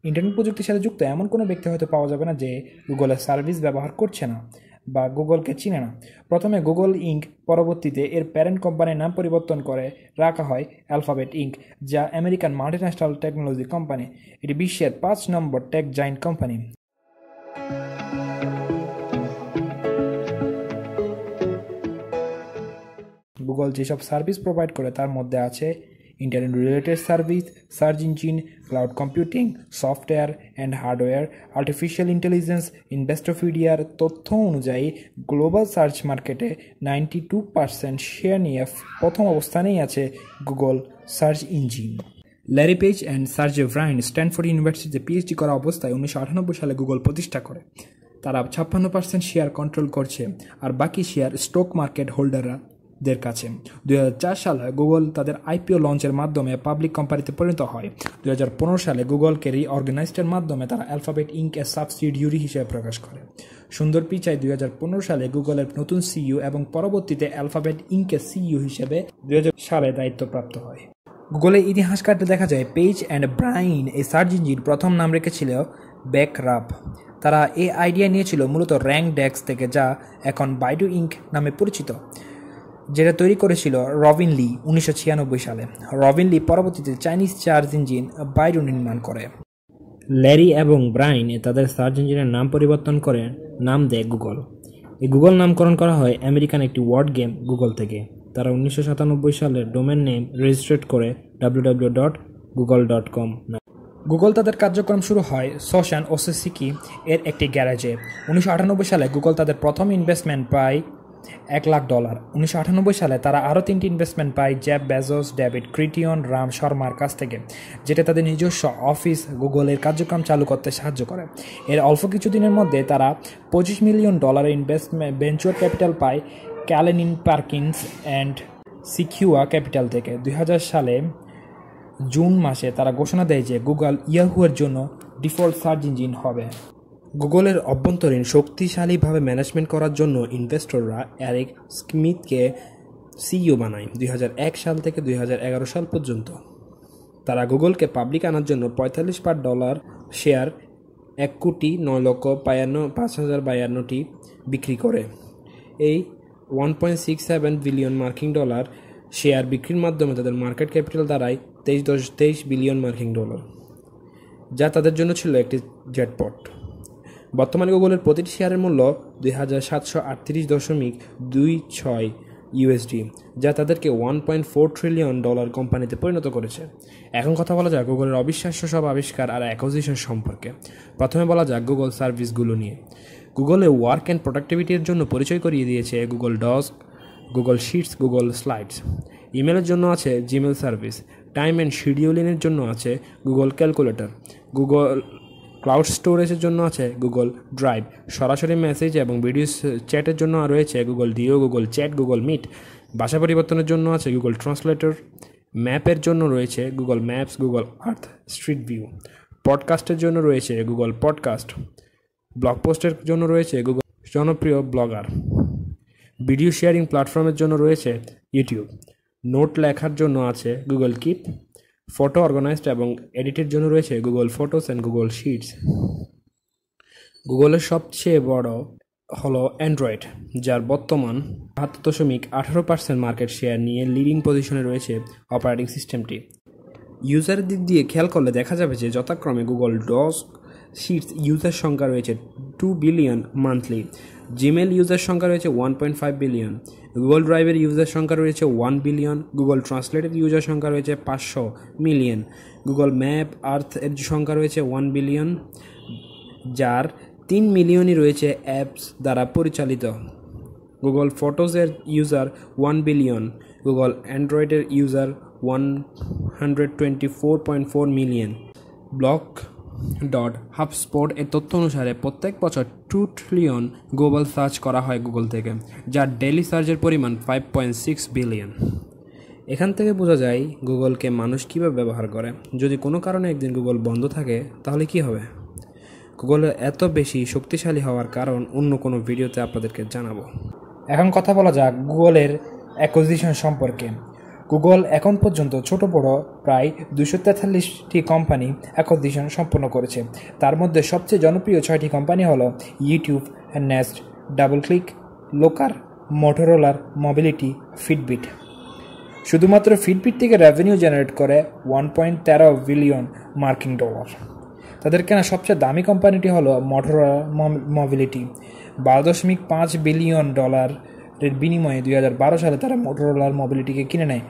Internet প্রযুক্তির সাথে যুক্ত এমন কোনো ব্যক্তি হয়তো পাওয়া যাবে না যে গুগলের সার্ভিস ব্যবহার করছে না বা গুগলকে চিনে না। প্রথমে গুগল ইঙ্ক, পরবর্তীতে এর প্যারেন্ট কোম্পানির নাম পরিবর্তন করে রাখা হয় অ্যালফাবেট ইঙ্ক, যা আমেরিকান মাল্টিন্যাশনাল টেকনোলজি কোম্পানি। এটি বিশ্বের 5 নম্বর টেক জায়ান্ট কোম্পানি। গুগল যেসব সার্ভিস প্রোভাইড করে তার মধ্যে আছে internet related service, search engine, cloud computing, software and hardware, artificial intelligence. ইনভেস্টোপিডিয়ার তথ্য অনুযায়ী গ্লোবাল সার্চ মার্কেটে 92% শেয়ার নিয়ে প্রথম অবস্থানেই আছে Google search engine. Larry Page and Sergey Brin Stanford ইউনিভার্সিটিতে পিএইচডি করা অবস্থায় 1998 সালে গুগল প্রতিষ্ঠা করে। তারা 56% শেয়ার কন্ট্রোল করছে, আর বাকি শেয়ার স্টক মার্কেট হোল্ডারদের কাছে। 2004 সালে গুগল তাদের আইপিও লঞ্চের মাধ্যমে পাবলিক কোম্পানিতে পরিণত হয়। 2015 সালে গুগলকে রিঅর্গানাইজডের মাধ্যমে তারা অ্যালফাবেট ইঙ্ক-এর সাবসিডিয়ারি হিসেবে প্রকাশ করে। সুন্দর পিচাই 2015 সালে গুগলের নতুন সিইও এবং পরবর্তীতে অ্যালফাবেট ইঙ্ক-এর সিইও হিসেবে 2000 সালে দায়িত্বপ্রাপ্ত হয়। গুগলের ইতিহাস কাটতে দেখা যায় পেজ অ্যান্ড ব্রাইন এই সার্চ ইঞ্জিন প্রথম নাম রেখেছিল ব্যাকরাপ। তারা এই আইডিয়া নিয়েছিল মূলত র্যাঙ্ক ডেক্স থেকে, যা এখন বাইডু ইঙ্ক নামে পরিচিত, যেটা তৈরি করেছিল রবিন লি 1996 সালে। রবিন লি পরবর্তীতে চাইনিজ সার্চ ইঞ্জিন বাইডু নির্মাণ করে। ল্যারি এবং ব্রাইন তাদের সার্চ ইঞ্জিনের নাম পরিবর্তন করে নাম দেয় গুগল। এই গুগল নামকরণ করা হয় আমেরিকান একটি ওয়ার্ড গেম গুগল থেকে। তারা 1997 সালে ডোমেন নেম রেজিস্ট্রেট করে www.google.com। গুগল তাদের কার্যক্রম শুরু হয় সোশান ওসেসিকি এর একটি গ্যারেজে। 1998 সালে গুগল তাদের প্রথম ইনভেস্টমেন্ট পায় $1 লাখ। 1998 সালে তারা আরও 3টি ইনভেস্টমেন্ট পায় জেফ বেজোস, ডেভিড ক্রিটিয়ন, রাম শর্মার কাছ থেকে, যেটা তাদের নিজস্ব অফিস গুগলের কার্যক্রম চালু করতে সাহায্য করে। এর অল্প কিছুদিনের মধ্যে তারা $25 মিলিয়ন ইনভেস্টমেন্ট ভেঞ্চার ক্যাপিটাল পায় ক্যালেনিন পার্কিন্স অ্যান্ড সিকিউয়া ক্যাপিটাল থেকে। 2000 সালে জুন মাসে তারা ঘোষণা দেয় যে গুগল ইয়াহুর জন্য ডিফল্ট সার্চ ইঞ্জিন হবে। গুগলের অভ্যন্তরীণ শক্তিশালীভাবে ম্যানেজমেন্ট করার জন্য ইনভেস্টররা এরিক স্মিথকে সিইও বানায় 2001 সাল থেকে 2011 সাল পর্যন্ত। তারা গুগলকে পাবলিক আনার জন্য $45 শেয়ার 1,09,5,052টি বিক্রি করে। এই $1.67 বিলিয়ন শেয়ার বিক্রির মাধ্যমে তাদের মার্কেট ক্যাপিটাল দাঁড়ায় $23 বিলিয়ন, যা তাদের জন্য ছিল একটি জ্যাকপট। বর্তমানে গুগলের প্রতিটি শেয়ারের মূল্য $2,738.26 ইউএসডি, যা তাদেরকে $1.4 ট্রিলিয়ন কোম্পানিতে পরিণত করেছে। এখন কথা বলা যাক গুগলের অবিশ্বাস্য সব আবিষ্কার আর অ্যাকুইজিশন সম্পর্কে। প্রথমে বলা যাক গুগল সার্ভিসগুলো নিয়ে। গুগলে ওয়ার্ক অ্যান্ড প্রোডাক্টিভিটির জন্য পরিচয় করিয়ে দিয়েছে গুগল ডস্ক, গুগল শিটস, গুগল স্লাইডস। ইমেলের জন্য আছে জিমেল সার্ভিস। টাইম অ্যান্ড শিডিউলিংয়ের জন্য আছে গুগল ক্যালকুলেটর। গুগল ক্লাউড স্টোরেজের জন্য আছে গুগল ড্রাইভ। সরাসরি মেসেজ এবং ভিডিও চ্যাটের জন্য রয়েছে Google Duo, Google Chat, Google Meet. ভাষা পরিবর্তনের জন্য আছে গুগল ট্রান্সলেটর। ম্যাপের জন্য রয়েছে Google Maps, Google Earth, Street View. পডকাস্টের জন্য রয়েছে গুগল পডকাস্ট। ব্লগ পোস্টের জন্য রয়েছে গুগল জনপ্রিয় ব্লগার। ভিডিও শেয়ারিং প্ল্যাটফর্মের জন্য রয়েছে ইউটিউব। নোট লেখার জন্য আছে গুগল কিপ। ফটো অর্গানাইজড এবং এডিটের জন্য রয়েছে Google photos and Google shits. গুগলের সবচেয়ে বড় হলো অ্যান্ড্রয়েড, যার বর্তমান 72.18% মার্কেট শেয়ার নিয়ে লিডিং পজিশনে রয়েছে অপারেটিং সিস্টেমটি। ইউজারের দিক দিয়ে খেয়াল করলে দেখা যাবে যে যথাক্রমে গুগল ডস্ক শিটস ইউজার সংখ্যা রয়েছে 2 বিলিয়ন মান্থলি, জিমেল ইউজার সংখ্যা রয়েছে 1.5 বিলিয়ন, গুগল ড্রাইভের ইউজার সংখ্যা রয়েছে 1 বিলিয়ন, গুগল ট্রান্সলেটের ইউজার সংখ্যা রয়েছে 500 মিলিয়ন, গুগল ম্যাপ আর্থ এর সংখ্যা রয়েছে 1 বিলিয়ন, যার 3 মিলিয়নই রয়েছে অ্যাপস দ্বারা পরিচালিত। গুগল ফটোজের ইউজার 1 বিলিয়ন, গুগল অ্যান্ড্রয়েডের ইউজার 124.4 মিলিয়ন। HubSpot এর তথ্য অনুসারে প্রত্যেক বছর 2 ট্রিলিয়ন গ্লোবাল সার্চ করা হয় গুগল থেকে, যার ডেইলি সার্চের পরিমাণ 5.6 বিলিয়ন। এখান থেকে বোঝা যায় গুগলকে মানুষ কীভাবে ব্যবহার করে। যদি কোনো কারণে একদিন গুগল বন্ধ থাকে তাহলে কি হবে? গুগলের এত বেশি শক্তিশালী হওয়ার কারণ অন্য কোনো ভিডিওতে আপনাদেরকে জানাবো। এখন কথা বলা যাক গুগলের অ্যাকুইজিশন সম্পর্কে। গুগল এখন পর্যন্ত ছোট বড় প্রায় 243টি কোম্পানি অ্যাকুইজিশন সম্পন্ন করেছে। তার মধ্যে সবচেয়ে জনপ্রিয় 6টি কোম্পানি হল ইউটিউব, নেস্ট, ডাবলক্লিক, লোকার, মোটরোলার মোবিলিটি, ফিটবিট। শুধুমাত্র ফিটবিট থেকে রেভিনিউ জেনারেট করে 1.13 বিলিয়ন মার্কিন ডলার। তাদের কেনা সবচেয়ে দামি কোম্পানিটি হলো মোটরোলা মোবিলিটি। 12.5 বিলিয়ন ডলারের বিনিময়ে 2012 সালে তারা মোটরোলার মোবিলিটিকে কিনে নেয়।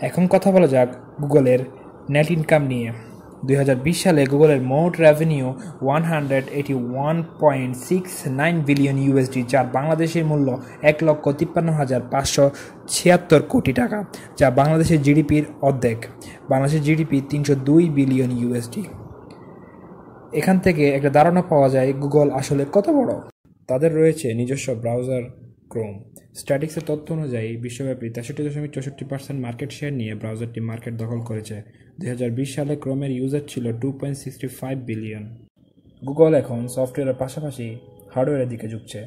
এখন কথা বলা যাক গুগলের নেট ইনকাম নিয়ে। 2020 সালে গুগলের মোট রেভিনিউ 181.69 বিলিয়ন ইউএসডি, যার বাংলাদেশের মূল্য 1,53,576 কোটি টাকা, যা বাংলাদেশের জিডিপির অর্ধেক। বাংলাদেশের জিডিপি 302 বিলিয়ন ইউএসডি। এখান থেকে একটা ধারণা পাওয়া যায় গুগল আসলে কত বড়। তাদের রয়েছে নিজস্ব ব্রাউজার ক্রোম। স্ট্যাটিক্সের তথ্য অনুযায়ী বিশ্বব্যাপী 63.64% মার্কেট শেয়ার নিয়ে ব্রাউজারটি মার্কেট দখল করেছে। 2020 সালে ক্রোমের ইউজার ছিল 2.65 বিলিয়ন। গুগল এখন সফটওয়্যারের পাশাপাশি হার্ডওয়্যারের দিকে ঝুঁকছে,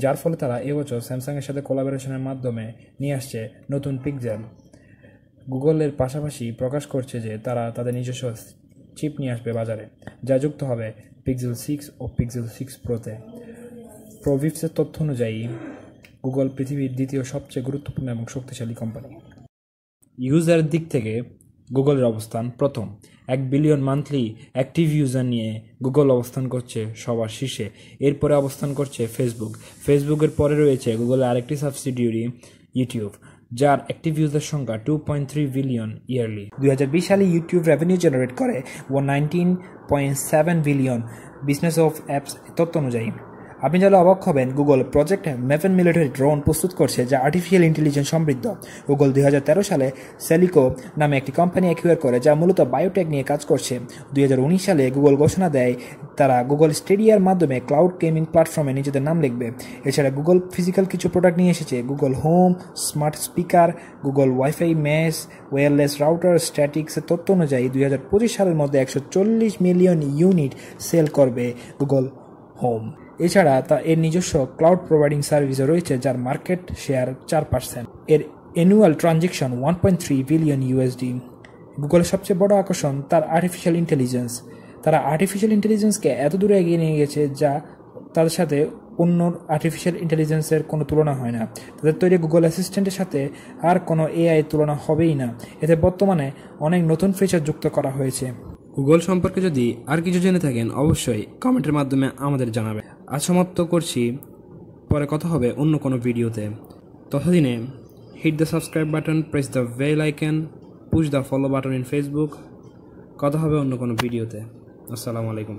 যার ফলে তারা এবছর স্যামসাংয়ের সাথে কোলাবোরেশনের মাধ্যমে নিয়ে আসছে নতুন পিক্সেল। গুগলের পাশাপাশি প্রকাশ করছে যে তারা তাদের নিজস্ব চিপ নিয়ে আসবে বাজারে, যা যুক্ত হবে পিক্সেল 6 ও পিক্সেল 6 প্রোতে। প্রভিপসের তথ্য অনুযায়ী গুগল পৃথিবীর দ্বিতীয় সবচেয়ে গুরুত্বপূর্ণ এবং শক্তিশালী কোম্পানি। ইউজারের দিক থেকে গুগলের অবস্থান প্রথম। 1 বিলিয়ন মান্থলি অ্যাক্টিভ ইউজার নিয়ে গুগল অবস্থান করছে সবার শীর্ষে। এরপরে অবস্থান করছে ফেসবুকের পরে রয়েছে গুগলের আরেকটি সাবসিডিয়ারি ইউটিউব, যার অ্যাক্টিভ ইউজার সংখ্যা 2.3 বিলিয়ন ইয়ারলি। 2020 সালে ইউটিউব রেভিনিউ জেনারেট করে 119.7 বিলিয়ন বিজনেস অফ অ্যাপস তথ্য অনুযায়ী। আপনি যারা অবাক হবেন, গুগল প্রজেক্ট মেভেন মিলিটারি ড্রোন প্রস্তুত করছে, যা আর্টিফিশিয়াল ইন্টেলিজেন্স সমৃদ্ধ। গুগল 2013 সালে সেলিকো নামে একটি কোম্পানি অ্যাকুয়ার করে, যা মূলত বায়োটেক নিয়ে কাজ করছে। 2019 সালে গুগল ঘোষণা দেয় তারা গুগল স্টেডিয়ার মাধ্যমে ক্লাউড গেমিং প্ল্যাটফর্মে নিজেদের নাম লিখবে। এছাড়া গুগল ফিজিক্যাল কিছু প্রোডাক্ট নিয়ে এসেছে: Google Home, smart speaker, Google wifi mesh, wireless router. স্ট্যাটিক্সের তথ্য অনুযায়ী 2025 সালের মধ্যে 140 মিলিয়ন ইউনিট সেল করবে গুগল হোম। এছাড়া এর নিজস্ব ক্লাউড প্রোভাইডিং সার্ভিসও রয়েছে, যার মার্কেট শেয়ার 4%। এর অ্যানুয়াল ট্রানজ্যাকশন 1.3 বিলিয়ন ইউএসডি। গুগলের সবচেয়ে বড় আকর্ষণ তার আর্টিফিশিয়াল ইন্টেলিজেন্স। তারা আর্টিফিশিয়াল ইন্টেলিজেন্সকে এত দূরে এগিয়ে নিয়ে গেছে, যা তাদের সাথে অন্য আর্টিফিশিয়াল ইন্টেলিজেন্সের কোনো তুলনা হয় না। তাদের তৈরি গুগল অ্যাসিস্ট্যান্টের সাথে আর কোনো এআই তুলনা হবেই না। এতে বর্তমানে অনেক নতুন ফিচার যুক্ত করা হয়েছে। গুগল সম্পর্কে যদি আর কিছু জেনে থাকেন, অবশ্যই কমেন্টের মাধ্যমে আমাদের জানাবেন। আজ সমাপ্ত করছি, পরে কথা হবে অন্য কোনো ভিডিওতে। ততদিনে hit the subscribe button, press the bell icon, push the follow button in Facebook. কথা হবে অন্য কোনো ভিডিওতে। আসসালামু আলাইকুম।